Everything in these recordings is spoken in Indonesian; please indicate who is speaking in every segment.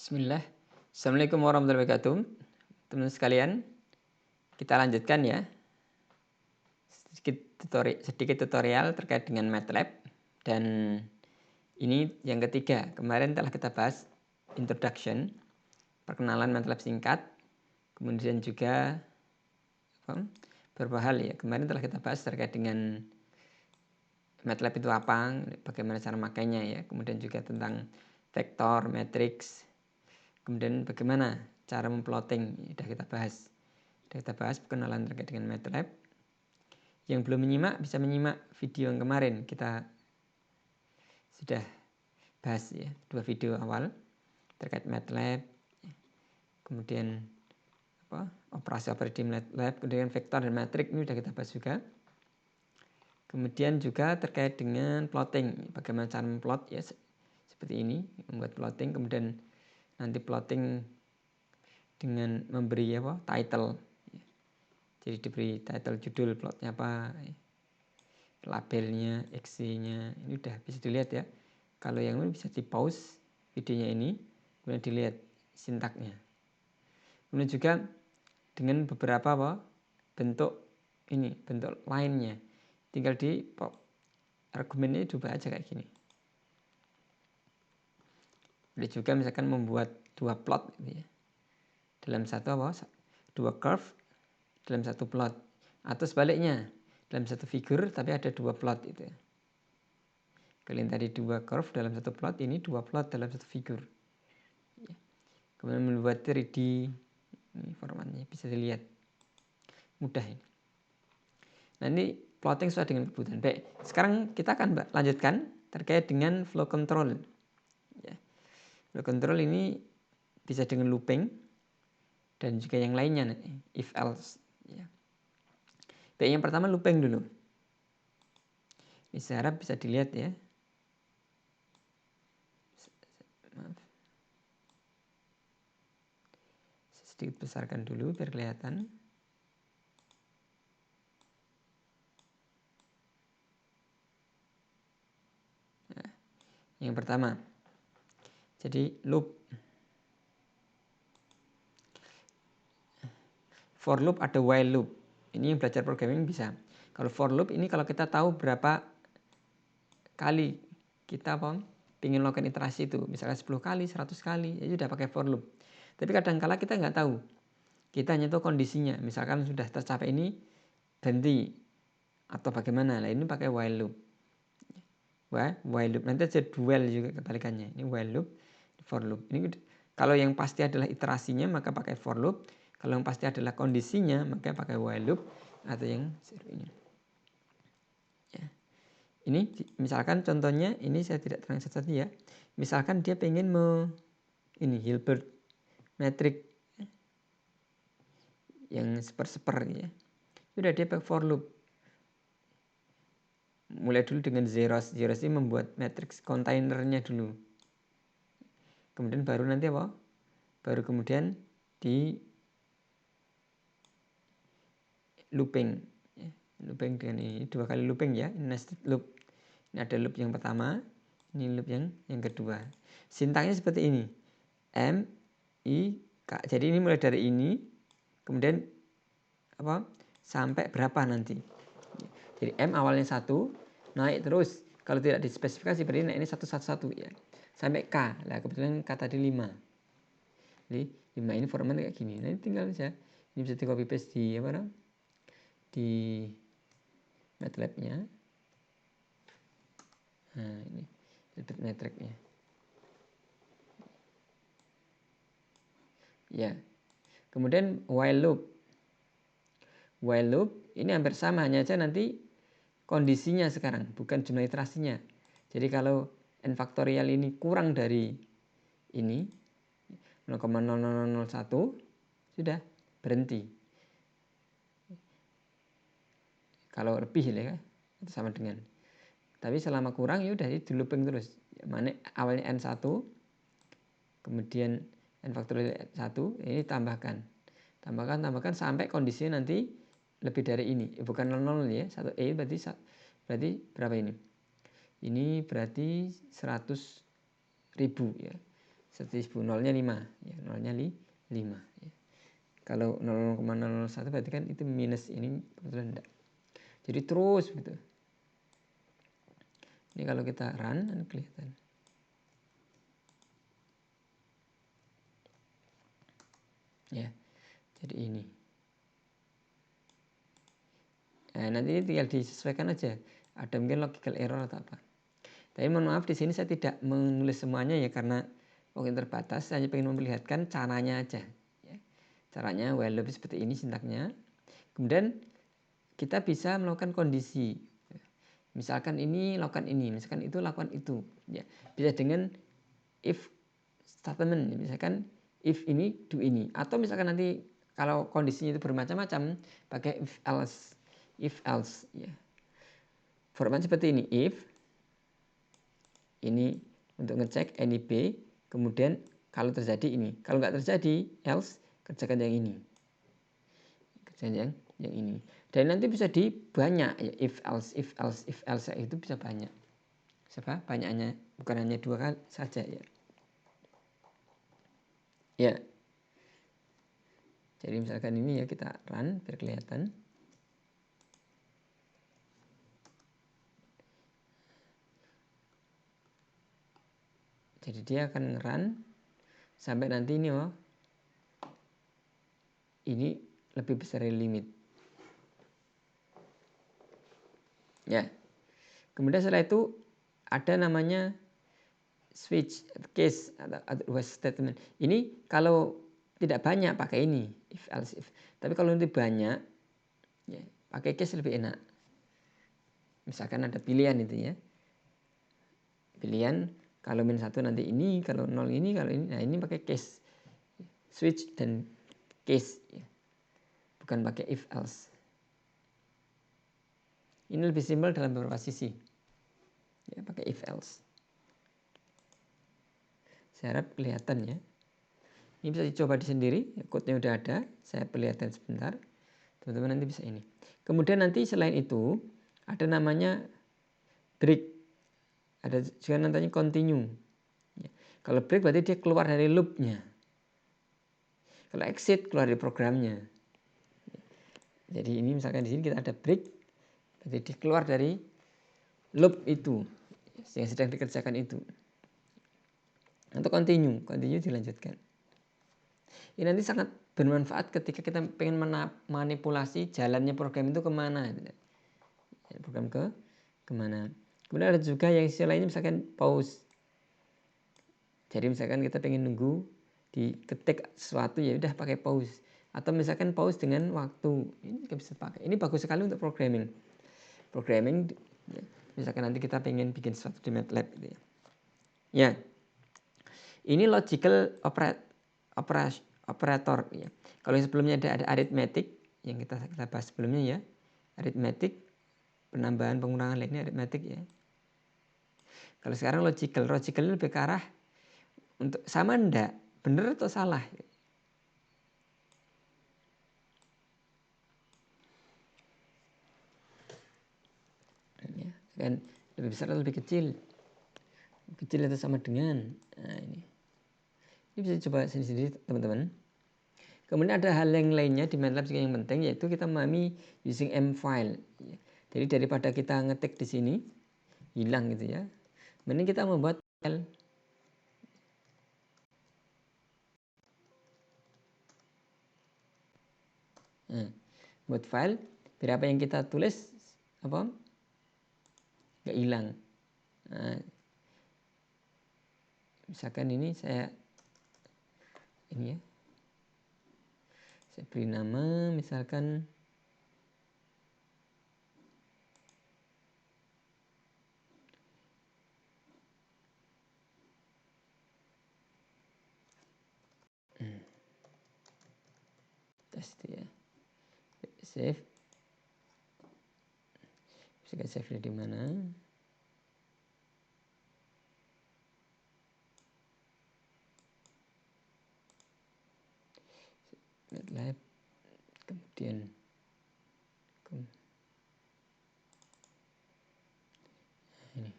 Speaker 1: Bismillah. Assalamualaikum warahmatullahi wabarakatuh. Teman-teman sekalian, kita lanjutkan ya. Sedikit tutorial terkait dengan MATLAB. Dan ini yang ketiga. Kemarin telah kita bahas introduction, perkenalan MATLAB singkat. Kemudian juga beberapa hal ya. Kemarin telah kita bahas terkait dengan MATLAB itu apa, bagaimana cara makainya ya. Kemudian juga tentang vektor, matriks. Kemudian bagaimana cara memplotting, sudah kita bahas. Sudah kita bahas perkenalan terkait dengan MATLAB. Yang belum menyimak bisa menyimak video yang kemarin. Kita sudah bahas ya, 2 video awal terkait MATLAB. Kemudian operasi-operasi di MATLAB, kemudian vektor dan matrik ini sudah kita bahas juga. Kemudian juga terkait dengan plotting, bagaimana cara memplot ya, seperti ini, membuat plotting. Kemudian nanti plotting dengan memberi title. Jadi diberi title judul plotnya apa, labelnya, XY-nya, ini udah bisa dilihat ya. Kalau yang ini bisa di pause videonya ini, kemudian dilihat sintaknya. Kemudian juga dengan beberapa bentuk ini, bentuk lainnya. Tinggal di argumennya coba aja kayak gini. Boleh juga misalkan membuat 2 plot gitu ya. Dalam satu dua curve dalam satu plot, atau sebaliknya dalam satu figur tapi ada 2 plot itu ya. Kalian tadi 2 curve dalam satu plot, ini 2 plot dalam satu figur ya. Kemudian membuat 3D, ini formatnya bisa dilihat mudah ini. Nah, ini plotting sesuai dengan kebutuhan. Baik, sekarang kita akan lanjutkan terkait dengan flow control ya. Flow control ini bisa dengan looping dan juga yang lainnya, if else ya. Baik, yang pertama looping dulu. Ini saya harap bisa dilihat ya. Maaf. Sedikit besarkan dulu biar kelihatan. Nah, yang pertama, jadi loop. For loop ada while loop. Ini yang belajar programming bisa. Kalau for loop ini kalau kita tahu berapa kali kita ingin melakukan iterasi itu, misalnya 10 kali, 100 kali, ya sudah pakai for loop. Tapi kadang-kala kita nggak tahu. Kita hanya tahu kondisinya. Misalkan sudah tercapai ini, berhenti. Atau bagaimana. Nah, ini pakai while loop. While loop. Nanti ada dual juga kebalikannya. Ini while loop, for loop. Ini kalau yang pasti adalah iterasinya, maka pakai for loop. Kalau yang pasti adalah kondisinya, maka pakai while loop. Atau yang ini. Ya. Ini misalkan contohnya, ini saya tidak terang satu-satu ya. Misalkan dia pengen ini Hilbert matrix yang seper ya. Sudah dia pakai for loop. Mulai dulu dengan zeros. Zeros ini membuat matrix kontainernya dulu. Kemudian baru nanti baru kemudian di looping. Looping dengan ini 2 kali looping ya. Nested loop. Ini ada loop yang pertama. Ini loop yang kedua. Sintaknya seperti ini. M, I, K. Jadi ini mulai dari ini. Kemudian sampai berapa nanti. Jadi M awalnya 1. Naik terus. Kalau tidak dispesifikasi berarti naik ini 111 ya. Sampai K. Nah kebetulan K tadi 5. Jadi 5 ini formatnya kayak gini. Nah ini tinggal saja. Ini bisa di copy paste di MATLAB-nya. Nah ini matrix-nya. Ya. Kemudian while loop. While loop ini hampir sama, hanya saja nanti kondisinya sekarang, bukan jumlah iterasinya. Jadi kalau n faktorial ini kurang dari ini 0,0001 sudah berhenti. Kalau lebih ya itu sama dengan. Tapi selama kurang ya udah di looping terus. Mana awalnya n1 kemudian n faktorial 1 ini tambahkan sampai kondisinya nanti lebih dari ini. Bukan 00 ya. 1e berarti berapa ini? Ini berarti 100.000 ya. nolnya 5 ya, nolnya 5 ya. Kalau 0,001 berarti kan itu minus, ini kebetulan enggak. Jadi terus gitu. Ini kalau kita run kan kelihatan. Ya. Jadi ini. Nah, nanti ini tinggal disesuaikan aja. Ada mungkin logical error atau apa. Tapi mohon maaf di sini saya tidak menulis semuanya ya, karena waktu terbatas. Saya hanya ingin memperlihatkan caranya aja. Ya. Caranya while loop seperti ini sintaknya. Kemudian kita bisa melakukan kondisi. Misalkan ini lakukan ini, misalkan itu lakukan itu. Ya. Bisa dengan if statement. Misalkan if ini do ini. Atau misalkan nanti kalau kondisinya itu bermacam-macam pakai if else. If else ya. Format seperti ini, if ini untuk ngecek any b, kemudian kalau terjadi ini, kalau nggak terjadi else, kerjakan yang ini, kerjakan yang ini. Dan nanti bisa di banyak ya, if else itu bisa banyak. Siapa? Banyaknya, bukan hanya 2 kali saja ya. Ya. Jadi misalkan ini ya, kita run biar kelihatan. Jadi dia akan nge-run sampai nanti ini oh, ini lebih besar dari limit. Ya. Kemudian setelah itu ada namanya switch case atau statement. Ini kalau tidak banyak pakai ini if else if. Tapi kalau nanti banyak ya, pakai case lebih enak. Misalkan ada pilihan itu ya. Pilihan kalau min 1 nanti ini, kalau 0 ini, kalau ini. Nah, ini pakai case. Switch dan case ya. Bukan pakai if else. Ini lebih simpel dalam beberapa sisi. Ya, pakai if else. Saya harap kelihatan ya. Ini bisa dicoba di sendiri, code-nya udah ada, saya perlihatkan sebentar. Teman-teman nanti bisa ini. Kemudian nanti selain itu ada namanya break. Ada juga namanya continue. Ya. Kalau break berarti dia keluar dari loop-nya. Kalau exit keluar dari programnya. Jadi ini misalkan di sini kita ada break, berarti dia keluar dari loop itu yang sedang dikerjakan itu. Atau continue dilanjutkan. Ini nanti sangat bermanfaat ketika kita pengen manipulasi jalannya program itu kemana. Program kemana. Kemudian ada juga yang istilah lainnya misalkan pause. Jadi misalkan kita pengen nunggu diketik sesuatu ya udah pakai pause. Atau misalkan pause dengan waktu. Ini juga bisa pakai. Ini bagus sekali untuk programming. Programming ya, misalkan nanti kita pengen bikin sesuatu di MATLAB gitu ya. Ya. Ini logical operator ya. Kalau yang sebelumnya ada arithmetic yang kita bahas sebelumnya ya. Arithmetic, penambahan pengurangan lainnya arithmetic ya. Kalau sekarang logical lebih ke arah untuk sama enggak, benar atau salah. Ya, kan lebih besar atau lebih kecil. Kecil atau sama dengan. Nah, ini bisa coba sendiri teman-teman. Kemudian ada hal yang lainnya di MATLAB juga yang penting, yaitu kita memahami using M file. Jadi daripada kita ngetik di sini hilang gitu ya, mending kita membuat file. Nah, buat file biar apa yang kita tulis apa nggak hilang. Nah, misalkan ini saya ini ya, saya beri nama misalkan test ya, save. Bisa save di mana? MATLAB, kemudian ini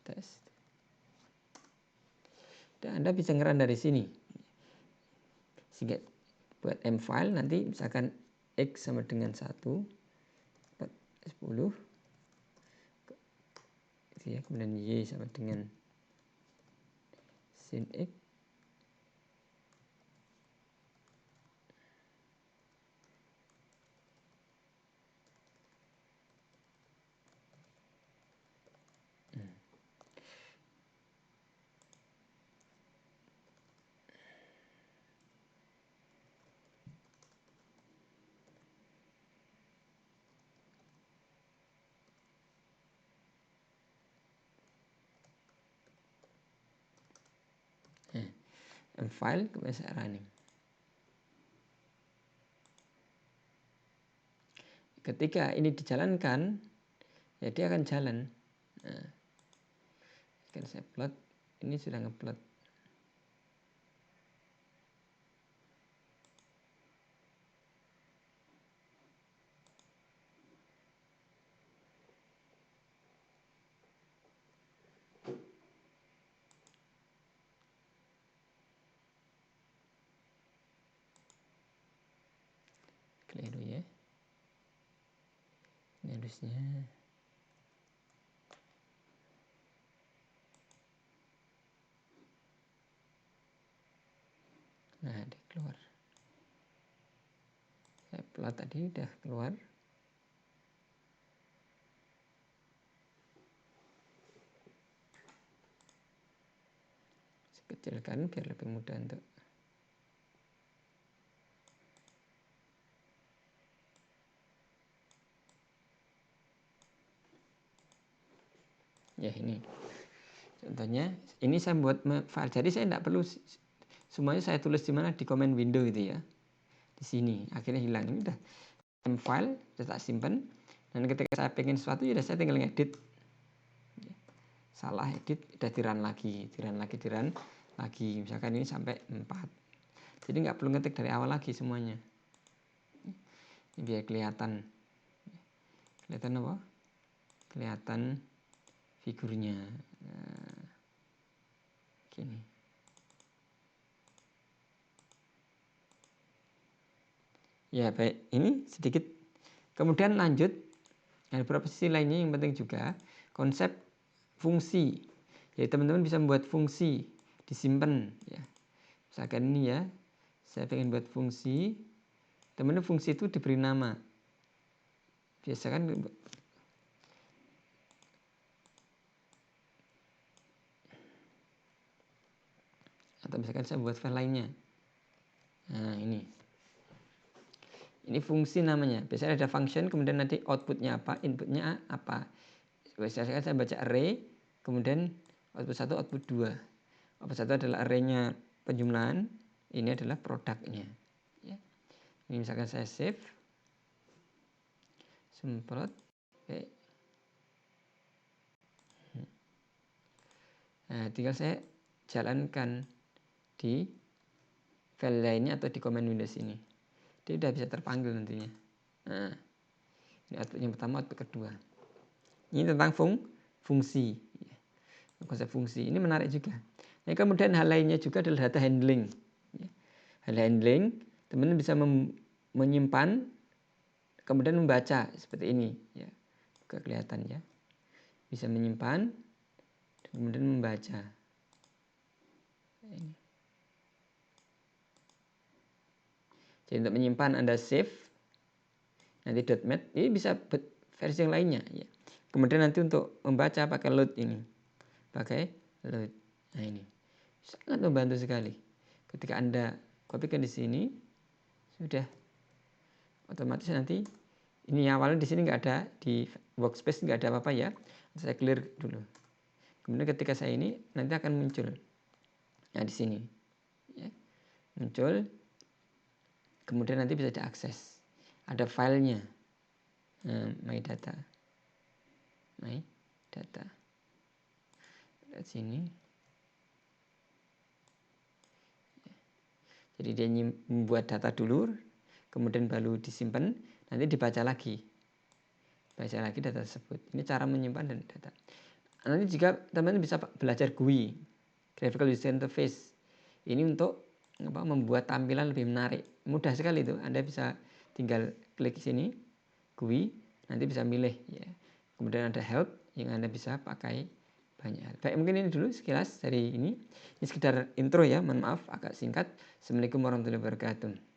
Speaker 1: test. Anda bisa ngeran dari sini. Sehingga buat M file nanti misalkan X sama dengan 1, 10, gitu ya. Kemudian Y sama dengan sin X. M file kemudian saya running. Ketika ini dijalankan, ya dia akan jalan. Nah, kan saya plot, ini sudah ngeplot. Keliru ya. Ini harusnya. Nah, dia keluar. Saya plot tadi udah keluar. Saya kecilkan biar lebih mudah untuk. Ya ini. Contohnya, ini saya buat file. Jadi saya tidak perlu semuanya saya tulis di mana, di command window gitu ya. Di sini akhirnya hilang. Ini udah file sudah tak simpan, dan ketika saya pengen sesuatu ya saya tinggal ngedit. Salah edit udah diran lagi. Misalkan ini sampai 4. Jadi nggak perlu ngetik dari awal lagi semuanya. Ini biar kelihatan apa? Kelihatan figurnya. Nah, gini. Ya baik, ini sedikit. Kemudian lanjut, ada beberapa sisi lainnya yang penting juga, konsep fungsi. Jadi teman-teman bisa membuat fungsi, disimpan. Ya. Misalkan ini ya, saya pengen buat fungsi, teman-teman fungsi itu diberi nama. Biasa kan, atau misalkan saya buat file lainnya. Nah ini fungsi namanya. Biasanya ada function, kemudian nanti outputnya apa, inputnya apa. Biasanya saya baca array, kemudian output 1, output 2. Output 1 adalah arraynya penjumlahan, ini adalah produknya. Ya. Ini misalkan saya save, semprot. Okay. Nah, tinggal saya jalankan di file lainnya atau di command Windows ini. Dia sudah bisa terpanggil nantinya. Nah, ini output yang pertama, output kedua. Ini tentang fungsi. Konsep fungsi ini menarik juga. Nah, kemudian hal lainnya juga adalah data handling. Hal handling, teman-teman bisa menyimpan, kemudian membaca seperti ini. Ya, kelihatan ya. Bisa menyimpan, kemudian membaca. Ini. Jadi untuk menyimpan Anda save, nanti .mat, ini bisa versi yang lainnya. Ya. Kemudian nanti untuk membaca pakai load ini. Pakai load. Nah ini. Sangat membantu sekali. Ketika Anda kopikan di sini, sudah otomatis nanti ini awalnya di sini nggak ada, di workspace nggak ada apa-apa ya. Saya clear dulu. Kemudian ketika saya ini nanti akan muncul. Nah di sini ya, muncul. Kemudian nanti bisa diakses. Ada filenya. My data. Lihat sini. Jadi dia membuat data dulu, kemudian baru disimpan, nanti dibaca lagi. Baca lagi data tersebut. Ini cara menyimpan dan data. Nanti juga teman-teman bisa belajar GUI, Graphical User Interface. Ini untuk membuat tampilan lebih menarik. Mudah sekali itu. Anda bisa tinggal klik sini, GUI, nanti bisa milih ya. Kemudian ada help yang Anda bisa pakai banyak hal. Baik, mungkin ini dulu sekilas dari ini. Ini sekedar intro ya, mohon maaf agak singkat. Assalamualaikum warahmatullahi wabarakatuh.